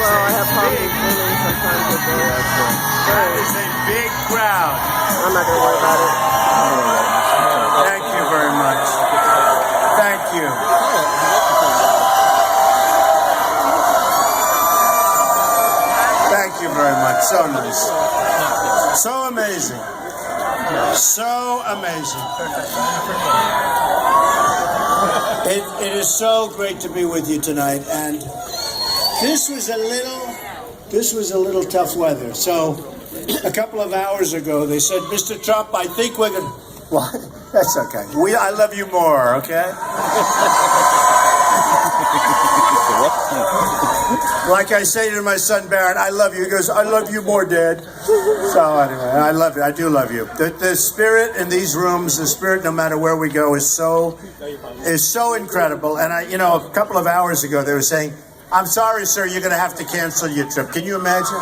well. I have problems winning sometimes with those. That is a big crowd. I'm not going to worry about it. Thank you very much. Thank you. Thank you very much. So nice. So amazing. So amazing. It is so great to be with you tonight, and this was a little tough weather. So a couple of hours ago, they said, "Mr. Trump, I think we're going to..." Well, that's okay. I love you more, okay? Like I say to my son, Barron, I love you. He goes, I love you more, Dad. So anyway, I love you. I do love you. The spirit in these rooms, the spirit no matter where we go is so incredible. And a couple of hours ago, they were saying, I'm sorry, sir, you're going to have to cancel your trip. Can you imagine?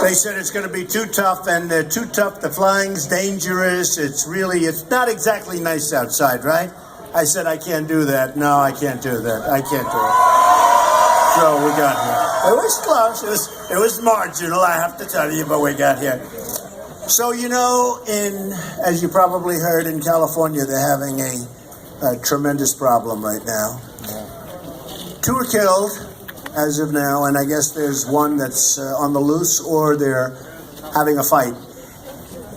They said it's going to be too tough, and they're too tough. The flying's dangerous. It's not exactly nice outside, right? I said, I can't do that. No, I can't do that. I can't do it. So we got here. It was close. It was marginal, I have to tell you, but we got here. So, as you probably heard, in California, they're having a tremendous problem right now. 2 are killed as of now, and I guess there's one that's on the loose, or they're having a fight.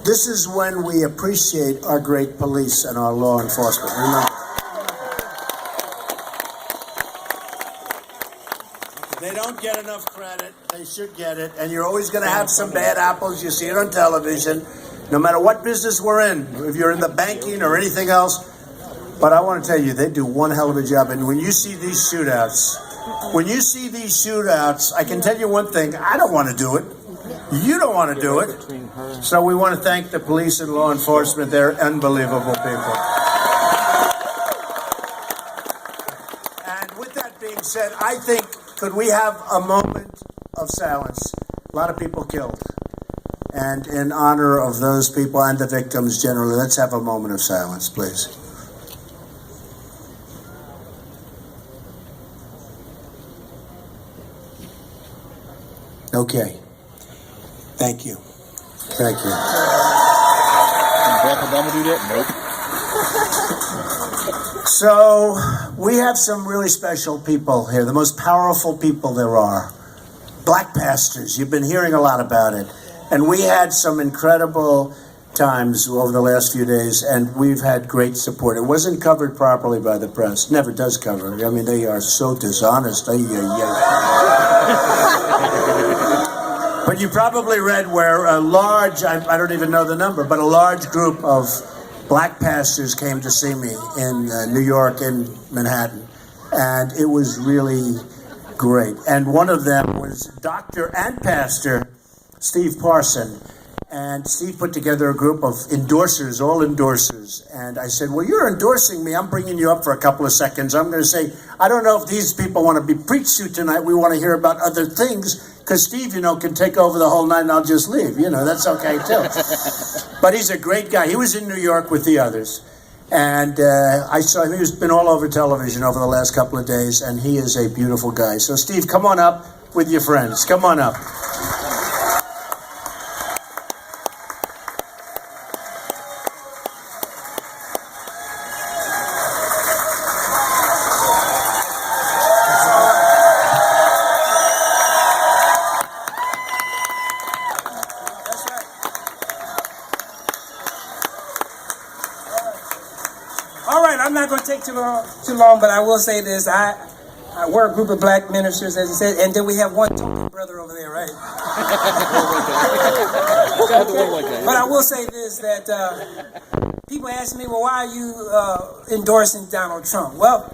This is when we appreciate our great police and our law enforcement. Remember, they don't get enough credit. They should get it. And you're always going to have some bad apples. You see it on television, no matter what business we're in, if you're in the banking or anything else. But I want to tell you, they do one hell of a job. And when you see these shootouts, I can tell you one thing. I don't want to do it. You don't want to do it. So we want to thank the police and law enforcement. They're unbelievable people. And with that being said, I think, could we have a moment of silence? A lot of people killed. And in honor of those people and the victims generally, let's have a moment of silence, please. Okay. Thank you. Thank you. Did Barack Obama do that? Nope. So we have some really special people here, the most powerful people there are. Black pastors. You've been hearing a lot about it. And we had some incredible times over the last few days, and we've had great support. It wasn't covered properly by the press. Never does cover it. I mean, they are so dishonest. But you probably read where a large, I don't even know the number, but a large group of black pastors came to see me in New York, in Manhattan. And it was really great. And one of them was Dr. and Pastor Steve Parson. And Steve put together a group of endorsers, all endorsers. And I said, well, you're endorsing me. I'm bringing you up for a couple of seconds. I'm going to say, I don't know if these people want to be preached to tonight. We want to hear about other things. Because Steve, can take over the whole night and I'll just leave. That's okay too. But he's a great guy. He was in New York with the others. And I saw him. He's been all over television over the last couple of days. And he is a beautiful guy. So Steve, come on up with your friends. Come on up. I'm not going to take too long, but I will say this. We're a group of black ministers, as you said, and then we have one token brother over there, right? But I will say this, that people ask me, well, why are you endorsing Donald Trump? Well,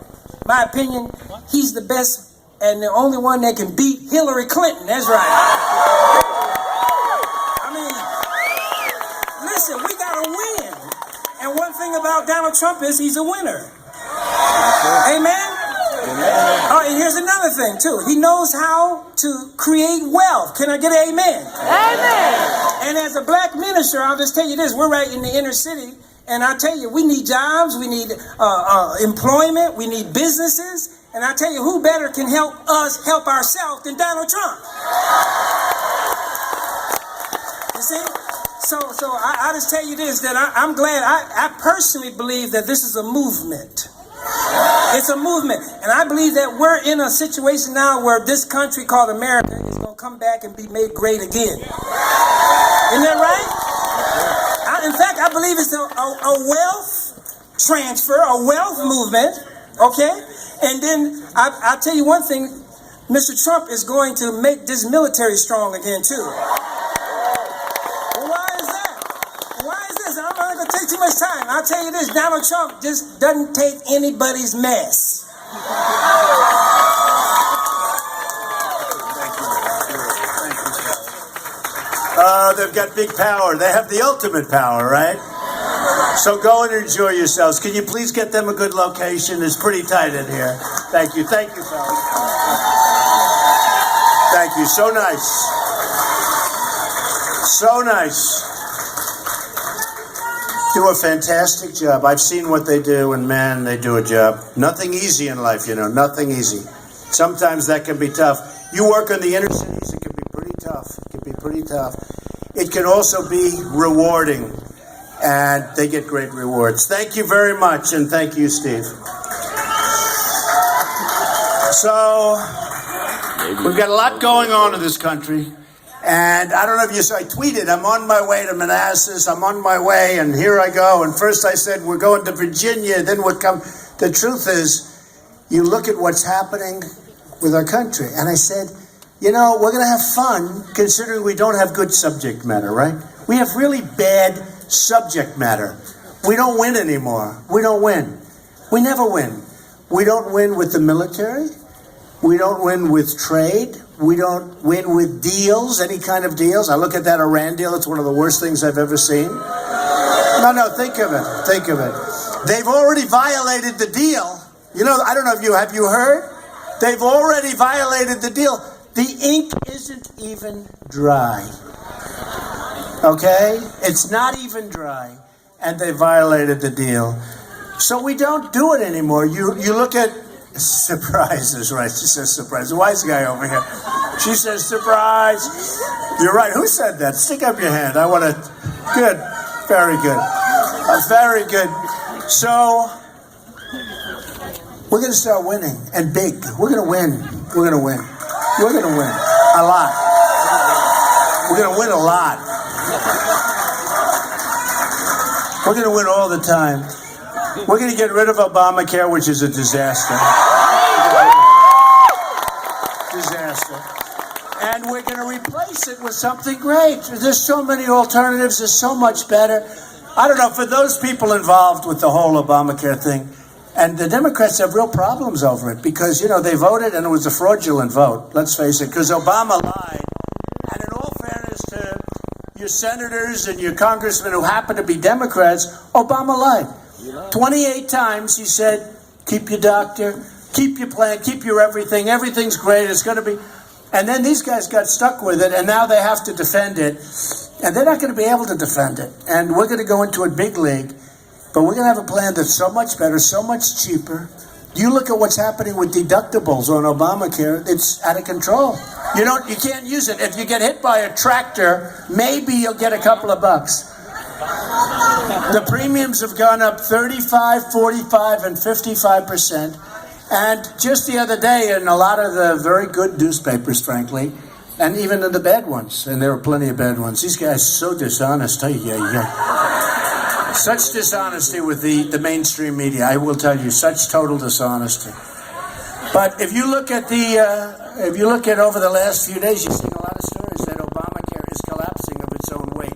my opinion, he's the best and the only one that can beat Hillary Clinton. That's right. I mean, listen, we got to win. And one thing about Donald Trump is he's a winner. Amen? Oh, and here's another thing, too. He knows how to create wealth. Can I get an amen? Amen. And as a black minister, I'll just tell you this. We're right in the inner city. And I'll tell you, we need jobs. We need employment. We need businesses. And I tell you, who better can help us help ourselves than Donald Trump? You see? So I just tell you this, that I'm glad. I personally believe that this is a movement. It's a movement. And I believe that we're in a situation now where this country called America is going to come back and be made great again. Isn't that right? In fact, I believe it's a wealth transfer, a wealth movement, okay? And then I'll tell you one thing, Mr. Trump is going to make this military strong again, too. Well, why is that? Why is this? I'm not going to take too much time. I'll tell you this, Donald Trump just doesn't take anybody's mess. They've got big power. They have the ultimate power, right? So go and enjoy yourselves. Can you please get them a good location? It's pretty tight in here. Thank you. Thank you, fellas. Thank you. So nice. So nice. Do a fantastic job. I've seen what they do, and man, they do a job. Nothing easy in life, you know. Nothing easy. Sometimes that can be tough. You work in the inner cities, it can be pretty tough. It can be pretty tough. It can also be rewarding, and they get great rewards. Thank you very much, and thank you, Steve. So, we've got a lot going on in this country, and I don't know if you saw, I tweeted, I'm on my way to Manassas, I'm on my way, and here I go, and first I said, we're going to Virginia, then what come, the truth is, you look at what's happening with our country, and I said, you know, we're going to have fun considering we don't have good subject matter, right? We have really bad subject matter. We don't win anymore. We don't win. We never win. We don't win with the military. We don't win with trade. We don't win with deals, any kind of deals. I look at that Iran deal. It's one of the worst things I've ever seen. No, think of it. Think of it. They've already violated the deal. You know, I don't know if have you heard? They've already violated the deal. The ink isn't even dry. Okay? It's not even dry. And they violated the deal. So we don't do it anymore. You look at surprises, right? She says surprise. The wise guy over here. She says surprise. You're right. Who said that? Stick up your hand. I want to. Good. Very good. Very good. So we're going to start winning, and big. We're going to win. We're going to win. We're going to win a lot. We're going to win a lot. We're going to win all the time. We're going to get rid of Obamacare, which is a disaster. Disaster. And we're going to replace it with something great. There's so many alternatives. There's so much better. I don't know, for those people involved with the whole Obamacare thing, and the Democrats have real problems over it because, you know, they voted and it was a fraudulent vote. Let's face it, because Obama lied. And in all fairness to your senators and your congressmen who happen to be Democrats, Obama lied. 28 times he said, keep your doctor, keep your plan, keep your everything. Everything's great. It's going to be. And then these guys got stuck with it, and now they have to defend it. And they're not going to be able to defend it. And we're going to go into a big league. But we're going to have a plan that's so much better, so much cheaper. You look at what's happening with deductibles on Obamacare, it's out of control. You can't use it. If you get hit by a tractor, maybe you'll get a couple of bucks. The premiums have gone up 35, 45, and 55%. And just the other day, in a lot of the very good newspapers, frankly, and even in the bad ones, and there are plenty of bad ones, these guys are so dishonest. Such dishonesty with the mainstream media. I will tell you, such total dishonesty. But if you look at over the last few days, you've seen a lot of stories that Obamacare is collapsing of its own weight.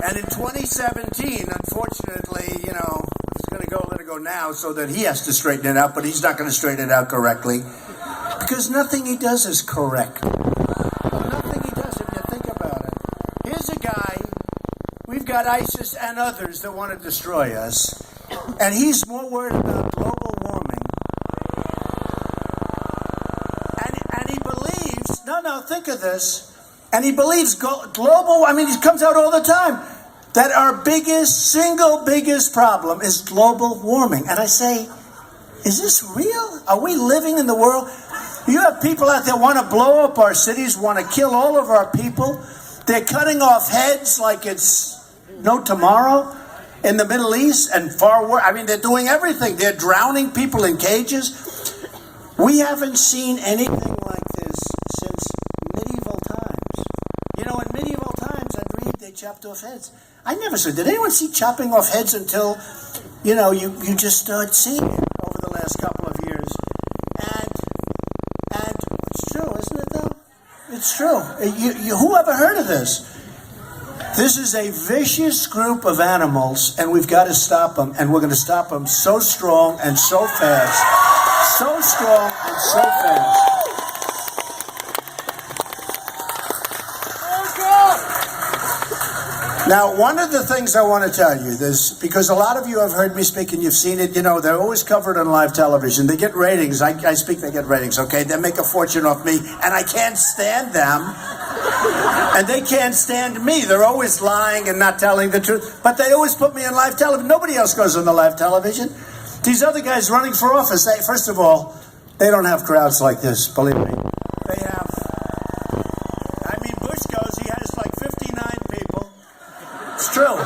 And in 2017, unfortunately, you know, he's going to let it go now so that he has to straighten it out, but he's not going to straighten it out correctly because nothing he does is correct. Nothing he does, if you think about it. Here's a guy. We've got ISIS and others that want to destroy us, and he's more worried about global warming. And he believes, think of this, and he believes global, he comes out all the time, that our single biggest problem is global warming. And I say, is this real? Are we living in the world? You have people out there want to blow up our cities, want to kill all of our people. They're cutting off heads like it's no tomorrow in the Middle East and far worse. I mean, they're doing everything. They're drowning people in cages. We haven't seen anything like this since medieval times. You know, in medieval times, I'd read they chopped off heads. I never saw. Did anyone see chopping off heads until, you know, you just start seeing it over the last couple of years? And it's true, isn't it, though? It's true. Who ever heard of this? This is a vicious group of animals, and we've got to stop them, and we're going to stop them so strong and so fast. So strong and so fast. Now, one of the things I want to tell you is, because a lot of you have heard me speak and you've seen it, you know, they're always covered on live television. They get ratings. I speak, they get ratings, okay? They make a fortune off me, and I can't stand them. And they can't stand me. They're always lying and not telling the truth. But they always put me on live television. Nobody else goes on the live television. These other guys running for office, first of all, they don't have crowds like this, believe me. They have, Bush goes, he has like 59 people. It's true.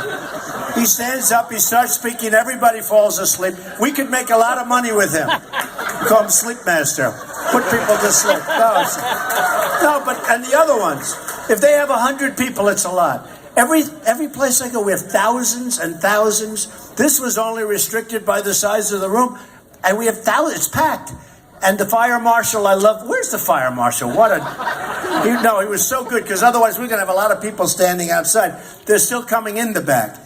He stands up, he starts speaking, everybody falls asleep. We could make a lot of money with him. We call him Sleep Master. Put people to sleep. And the other ones, if they have 100 people, it's a lot. Every place I go, we have thousands and thousands. This was only restricted by the size of the room, and we have thousands. It's packed. And the fire marshal, I love. Where's the fire marshal? He was so good, because otherwise we're going to have a lot of people standing outside. They're still coming in the back.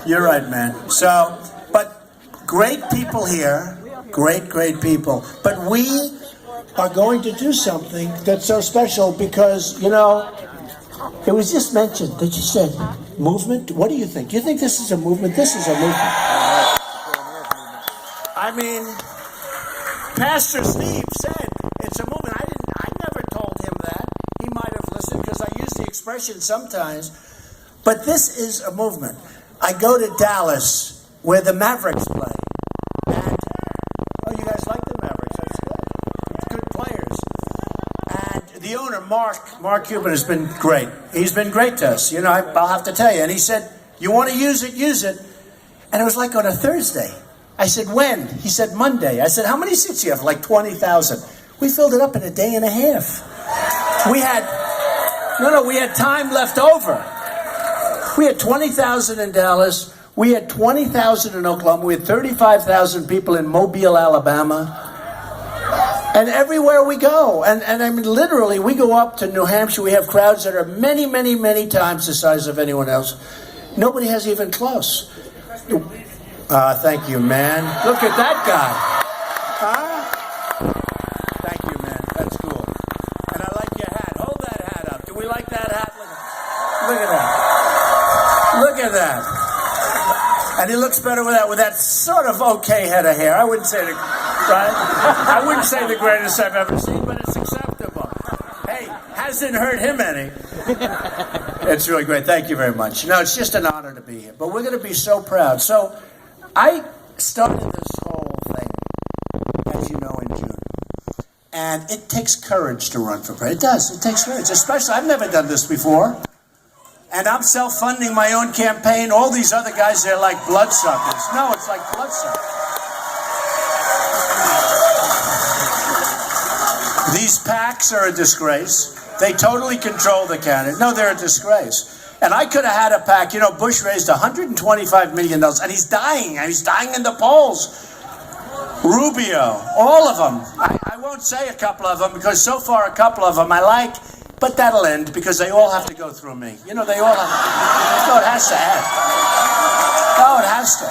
You're right, man. So, but great people here, great people. But we are going to do something that's so special because, you know, it was just mentioned that you said movement. What do you think? Do you think this is a movement? This is a movement. I mean, Pastor Steve said it's a movement. I never told him that. He might have listened because I use the expression sometimes. But this is a movement. I go to Dallas where the Mavericks play. And, oh, you guys like the Mavericks? That's good. Good players. And the owner, Mark Cuban, has been great. He's been great to us. You know, I'll have to tell you. And he said, you want to use it, use it. And it was like on a Thursday. I said, when? He said, Monday. I said, how many seats do you have? Like 20,000. We filled it up in a day and a half. We had time left over. We had 20,000 in Dallas. We had 20,000 in Oklahoma. We had 35,000 people in Mobile, Alabama. And everywhere we go. And I mean, literally, we go up to New Hampshire. We have crowds that are many, many, many times the size of anyone else. Nobody has even close. Thank you, man. Look at that guy. Thank you, man. That's cool. And I like your hat. Hold that hat up. Do we like that hat? Look at that. Look at that. And he looks better with that sort of okay head of hair. I wouldn't say the greatest I've ever seen, but it's acceptable. Hey, hasn't hurt him any. It's really great. Thank you very much. No, it's just an honor to be here. But we're going to be so proud. So I started this whole thing, as you know, in June. And it takes courage to run for president. It does. It takes courage. Especially, I've never done this before. And I'm self-funding my own campaign. All these other guys, they're like bloodsuckers. No, it's like bloodsuckers. These PACs are a disgrace. They totally control the candidate. No, they're a disgrace. And I could have had a PAC. You know, Bush raised $125 million, and he's dying. And he's dying in the polls. Rubio, all of them. I won't say a couple of them, because so far a couple of them I like, but that'll end, because they all have to go through me. You know, they all have. No, it has to end. No, it has to.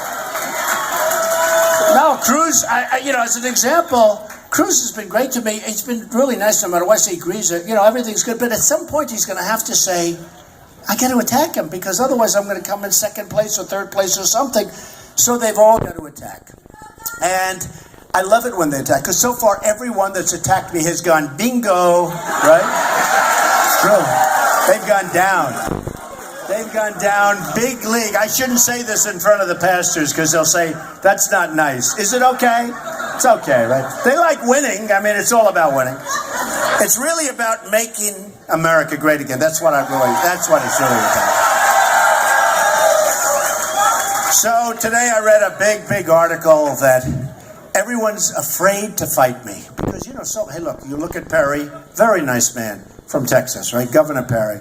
No, Cruz, as an example, Cruz has been great to me. He's been really nice no matter what he agrees. Everything's good. But at some point, he's going to have to say, I got to attack him, because otherwise I'm going to come in second place or third place or something. So they've all got to attack. And I love it when they attack, because so far everyone that's attacked me has gone bingo, right? It's true. They've gone down. They've gone down big league. I shouldn't say this in front of the pastors because they'll say, that's not nice. Is it okay? It's okay, right? They like winning. I mean, it's all about winning. It's really about making America great again. That's what it's really about. So today I read a big article that everyone's afraid to fight me. Because, hey, look, you look at Perry, very nice man from Texas, right? Governor Perry.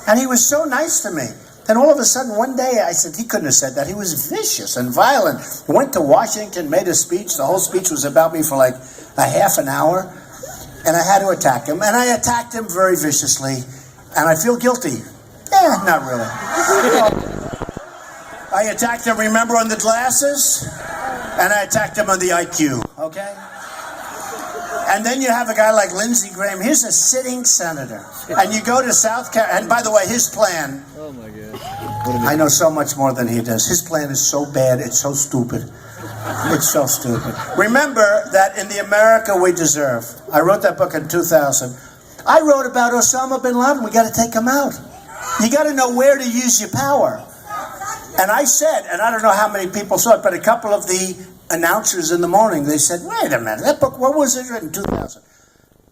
And he was so nice to me. And all of a sudden, one day, I said, he couldn't have said that. He was vicious and violent. Went to Washington, made a speech. The whole speech was about me for like a half an hour. And I had to attack him. And I attacked him very viciously. And I feel guilty. Not really. I attacked him, remember, on the glasses? And I attacked him on the IQ, okay? And then you have a guy like Lindsey Graham. He's a sitting senator. And you go to South Carolina. And by the way, his plan. Oh, my God. I know so much more than he does. His plan is so bad, it's so stupid. It's so stupid. Remember that in The America We Deserve, I wrote that book in 2000. I wrote about Osama bin Laden. We got to take him out. You got to know where to use your power. And I said, and I don't know how many people saw it, but a couple of the announcers in the morning, they said, wait a minute, that book, what was it written in 2000?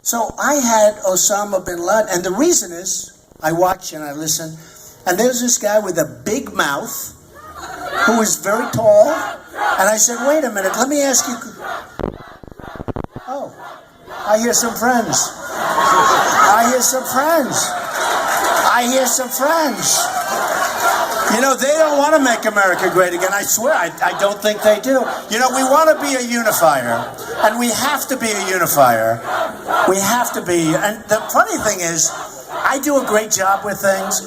So I had Osama bin Laden, and the reason is, I watch and I listen, and there's this guy with a big mouth, who is very tall, and I said, wait a minute, let me ask you, oh, I hear some friends. I hear some friends. I hear some friends. They don't want to make America great again. I swear, I don't think they do. We want to be a unifier, and we have to be a unifier. We have to be. And the funny thing is, I do a great job with things,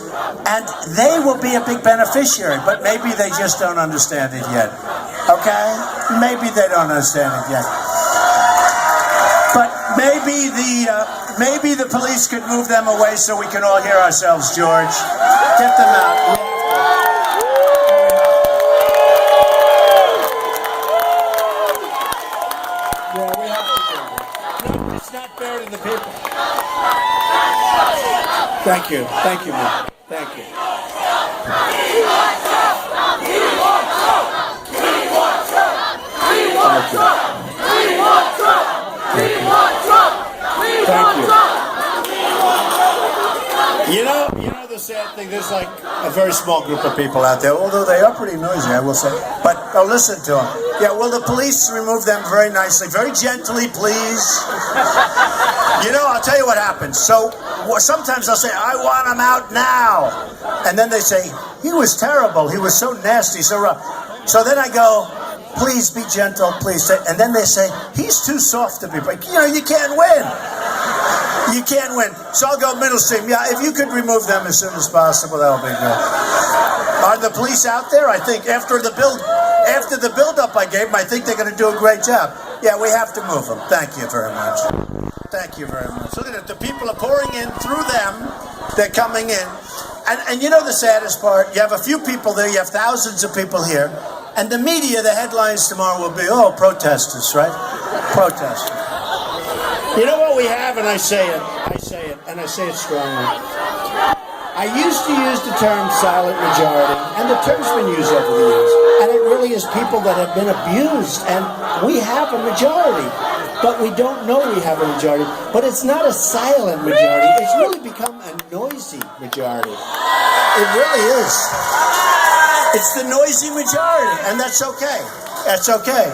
and they will be a big beneficiary, but maybe they just don't understand it yet. Okay? Maybe they don't understand it yet. But maybe the police could move them away so we can all hear ourselves, George. Get them out. Thank you, Mark. Thank you. You know the sad thing, there's like a very small group of people out there, although they are pretty noisy, I will say. But listen to them. Yeah, will the police remove them very nicely, very gently, please? I'll tell you what happens. So sometimes I'll say, I want him out now. And then they say, he was terrible. He was so nasty, so rough. So then I go, please be gentle, please. And then they say, he's too soft to be break. You can't win. You can't win. So I'll go middle stream. Yeah, if you could remove them as soon as possible, that would be good. Are the police out there? I think after the build-up I gave them, I think they're going to do a great job. Yeah, we have to move them. Thank you very much. Thank you very much. Look at it. The people are pouring in through them. They're coming in. And the saddest part? You have a few people there. You have thousands of people here. And the media, the headlines tomorrow will be, protesters, right? Protesters. You know what we have, and I say it, and I say it strongly. I used to use the term silent majority, and the term's been used over the years. And it really is people that have been abused, and we have a majority. But we don't know we have a majority. But it's not a silent majority. It's really become a noisy majority. It really is. It's the noisy majority, and that's okay. That's okay.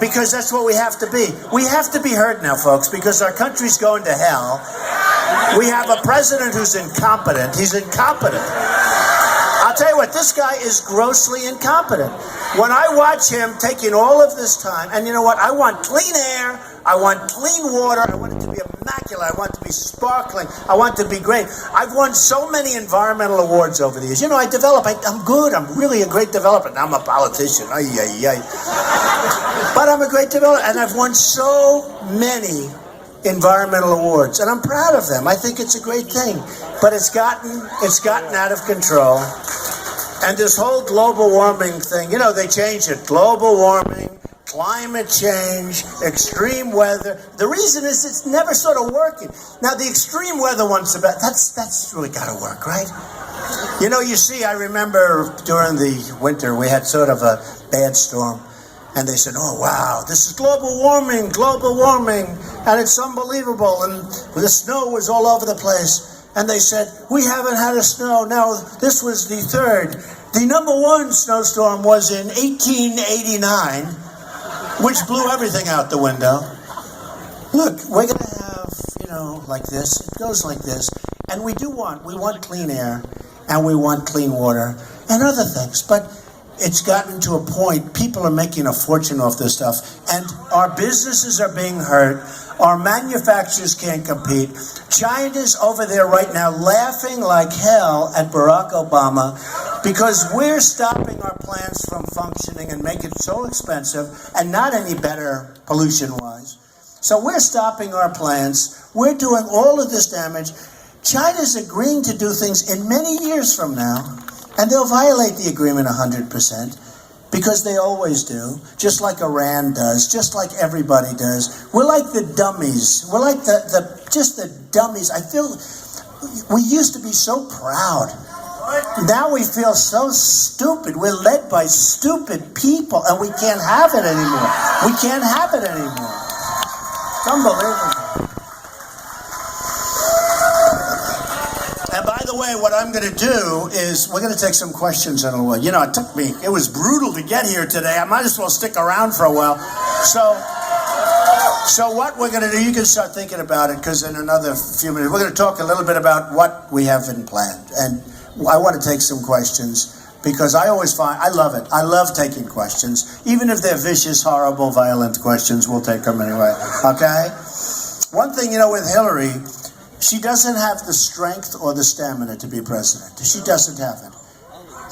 Because that's what we have to be. We have to be heard now, folks, because our country's going to hell. We have a president who's incompetent. He's incompetent. I'll tell you what, this guy is grossly incompetent. When I watch him taking all of this time, and you know what, I want clean air, I want clean water, I want it to be immaculate, I want it to be sparkling, I want it to be great. I've won so many environmental awards over the years. I'm good, I'm really a great developer. I'm a politician, but I'm a great developer, and I've won so many environmental awards, and I'm proud of them. I think it's a great thing, but it's gotten out of control. And this whole global warming thing, they changed it. Global warming, climate change, extreme weather. The reason is it's never sort of working. Now the extreme weather one's that's really got to work, right? You know, you see, I remember during the winter, we had sort of a bad storm. And they said, oh, wow, this is global warming, and it's unbelievable. And the snow was all over the place. And they said, we haven't had a snow. Now, this was the third. The number one snowstorm was in 1889, which blew everything out the window. Look, we're going to have, like this. It goes like this. And we want clean air, and we want clean water, and other things. But it's gotten to a point, people are making a fortune off this stuff, and our businesses are being hurt. Our manufacturers can't compete. China's over there right now laughing like hell at Barack Obama because we're stopping our plants from functioning and make it so expensive and not any better pollution-wise. So we're stopping our plants. We're doing all of this damage. China's agreeing to do things in many years from now, and they'll violate the agreement 100%, because they always do, just like Iran does, just like everybody does. We're like the dummies. We're like just the dummies. I feel we used to be so proud. Now we feel so stupid. We're led by stupid people, and we can't have it anymore. We can't have it anymore. It's unbelievable. And by the way, what I'm going to do is we're going to take some questions in a while. It was brutal to get here today. I might as well stick around for a while. So what we're going to do, you can start thinking about it, because in another few minutes, we're going to talk a little bit about what we have in plan. And I want to take some questions, because I always find, I love it. I love taking questions. Even if they're vicious, horrible, violent questions, we'll take them anyway. Okay? One thing, with Hillary, she doesn't have the strength or the stamina to be president. She doesn't have it.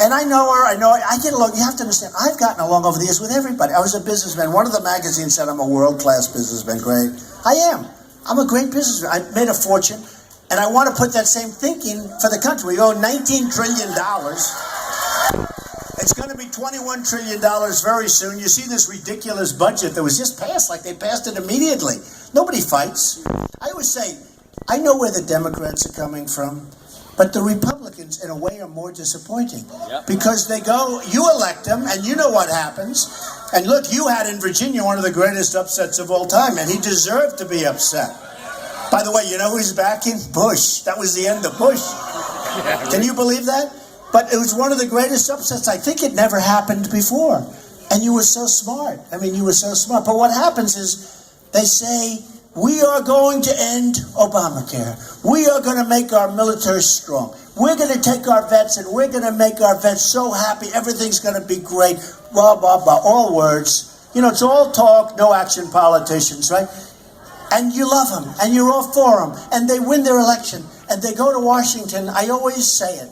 And I know her, I get along. You have to understand, I've gotten along over the years with everybody. I was a businessman. One of the magazines said I'm a world-class businessman. Great. I am. I'm a great businessman. I made a fortune, and I want to put that same thinking for the country. We owe $19 trillion. It's going to be $21 trillion very soon. You see this ridiculous budget that was just passed, like they passed it immediately. Nobody fights. I always say, I know where the Democrats are coming from, but the Republicans, in a way, are more disappointing. Yep. Because they go, you elect them, and you know what happens. And look, you had in Virginia one of the greatest upsets of all time, and he deserved to be upset. By the way, you know who's backing? Bush. That was the end of Bush. Yeah, can you believe that? But it was one of the greatest upsets. I think it never happened before. And you were so smart. You were so smart. But what happens is they say, we are going to end Obamacare. We are going to make our military strong. We're going to take our vets and we're going to make our vets so happy. Everything's going to be great. Blah, blah, blah. All words. It's all talk, no action politicians, right? And you love them and you're all for them. And they win their election and they go to Washington. I always say it.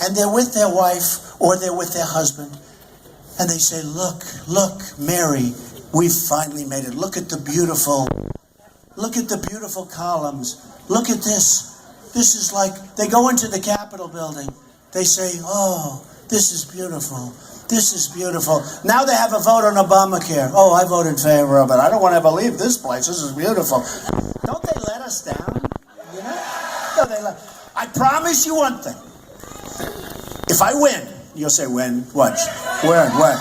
And they're with their wife or they're with their husband. And they say, look, Mary, we've finally made it. Look at the beautiful columns. Look at this. This is like, they go into the Capitol building. They say, oh, this is beautiful. This is beautiful. Now they have a vote on Obamacare. Oh, I vote in favor of it. I don't want to ever leave this place. This is beautiful. Don't they let us down? No, I promise you one thing. If I win, you'll say, win, what? Win, what?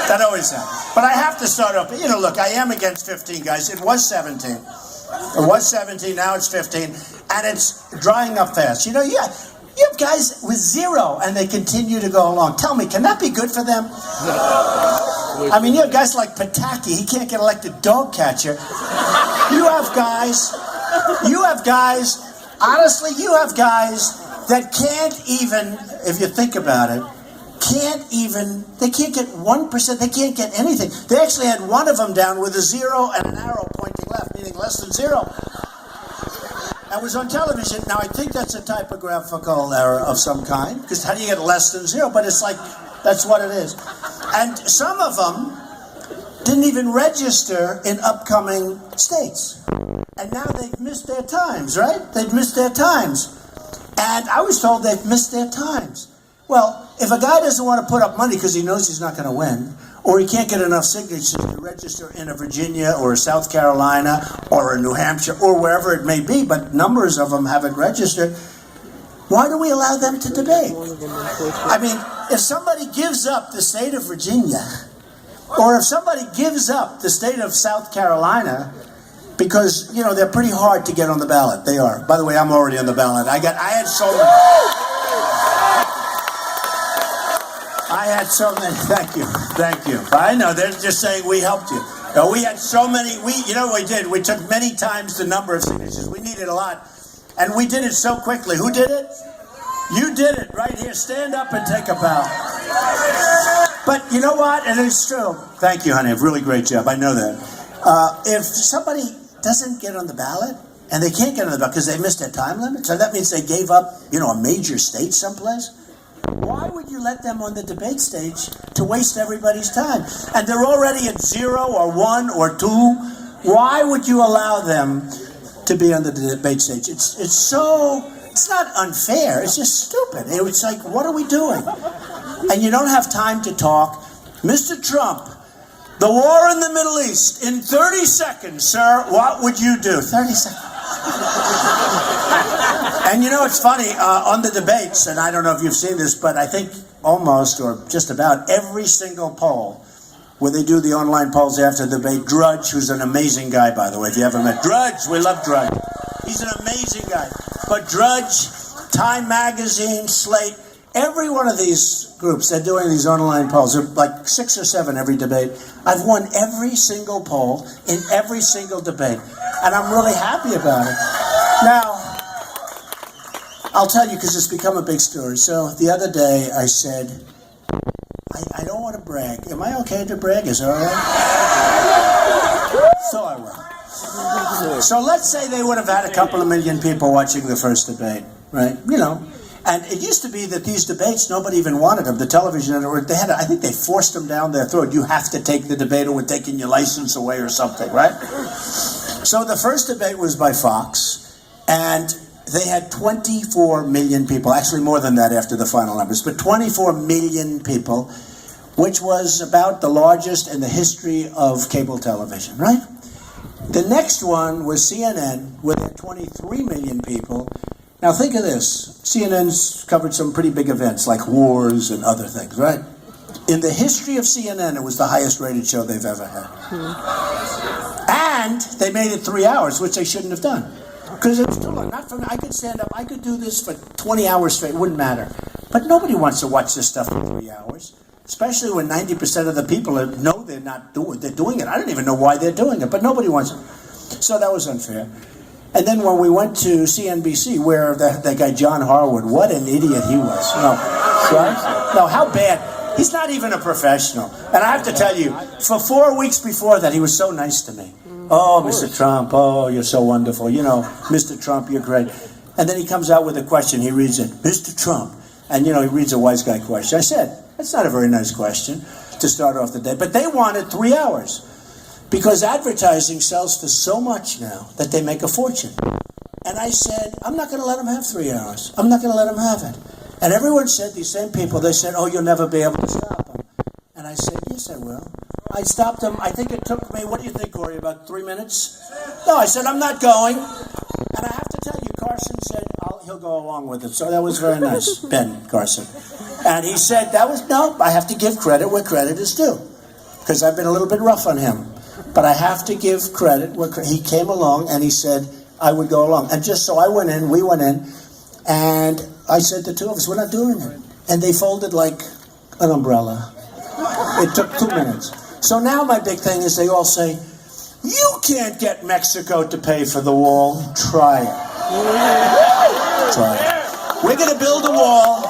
That always happens. But I have to start up. Look, I am against 15, guys. It was 17. It was 17, now it's 15. And it's drying up fast. You have guys with 0, and they continue to go along. Tell me, can that be good for them? You have guys like Pataki. He can't get elected dog catcher. You have guys, honestly, you have guys that can't even, if you think about it, they can't get 1%, they can't get anything. They actually had one of them down with a 0 and an arrow pointing left, meaning less than 0. That was on television. Now, I think that's a typographical error of some kind, because how do you get less than 0? But it's like, that's what it is. And some of them didn't even register in upcoming states. And now they've missed their times, right? They've missed their times. And I was told they've missed their times. Well, if a guy doesn't want to put up money because he knows he's not going to win, or he can't get enough signatures to register in a Virginia or a South Carolina or a New Hampshire or wherever it may be, but numbers of them haven't registered, Why do we allow them to debate? One of them, unfortunately. I mean, if somebody gives up the state of Virginia, or if somebody gives up the state of South Carolina, because, you know, they're pretty hard to get on the ballot. They are. By the way, I'm already on the ballot. I had so many, thank you. I know, they're just saying we helped you. No, we had so many, you know what we did? We took many times the number of signatures. We needed a lot. And we did it so quickly. Who did it? You did it right here. Stand up and take a bow. But you know what? And it's true. Thank you, honey. A really great job. I know that. If somebody doesn't get on the ballot, and they can't get on the ballot because they missed their time limit, so that means they gave up, you know, a major state someplace. Why would you let them on the debate stage to waste everybody's time? And they're already at 0 or 1 or 2. Why would you allow them to be on the debate stage? It's not unfair. It's just stupid. It's like, what are we doing? And you don't have time to talk. Mr. Trump, the war in the Middle East, in 30 seconds, sir, what would you do? 30 seconds. And you know, it's funny, on the debates, and I don't know if you've seen this, but I think almost, or just about every single poll, where they do the online polls after the debate, Drudge, who's an amazing guy, by the way, if you haven't met Drudge, we love Drudge. He's an amazing guy. But Drudge, Time Magazine, Slate, every one of these groups, they're doing these online polls. There are like 6 or 7 every debate. I've won every single poll in every single debate. And I'm really happy about it. Now, I'll tell you because it's become a big story. So the other day I said, I don't want to brag. Am I okay to brag? Is that all right? So I will. So let's say they would have had a couple of million people watching the first debate, right? You know. And it used to be that these debates, nobody even wanted them. The television network, they had, I think they forced them down their throat. You have to take the debate or we're taking your license away or something, right? So the first debate was by Fox, and they had 24 million people, actually more than that after the final numbers, but 24 million people, which was about the largest in the history of cable television, right? The next one was CNN with 23 million people. Now think of this. CNN's covered some pretty big events like wars and other things, right? In the history of CNN, it was the highest rated show they've ever had. And they made it 3 hours, which they shouldn't have done. Because it was too long. Not for me. I could stand up, I could do this for 20 hours straight, it wouldn't matter. But nobody wants to watch this stuff for 3 hours. Especially when 90% of the people know they're doing it. I don't even know why they're doing it, but nobody wants it. So that was unfair. And then when we went to CNBC, where that guy John Harwood, what an idiot he was. No, right? No, how bad. He's not even a professional. And I have to tell you, for 4 weeks before that, he was so nice to me. Oh, Mr. Trump, oh, you're so wonderful. You know, Mr. Trump, you're great. And then he comes out with a question. He reads it, Mr. Trump. And, you know, he reads a wise guy question. I said, that's not a very nice question to start off the day. But they wanted 3 hours. Because advertising sells for so much now that they make a fortune. And I said, I'm not going to let them have 3 hours. I'm not going to let them have it. And everyone said, these same people, they said, oh, you'll never be able to stop them. And I said, yes, I will. I stopped them. I think it took me, what do you think, Corey, about 3 minutes? No, I said, I'm not going. And I have to tell you, Carson said, he'll go along with it. So that was very nice, Ben Carson. And he said, no, I have to give credit where credit is due. Because I've been a little bit rough on him. But I have to give credit where he came along and he said I would go along. And just so we went in, and I said to 2 of us, we're not doing it. And they folded like an umbrella. It took 2 minutes. So now my big thing is they all say, you can't get Mexico to pay for the wall. Try it. Try it. We're going to build a wall.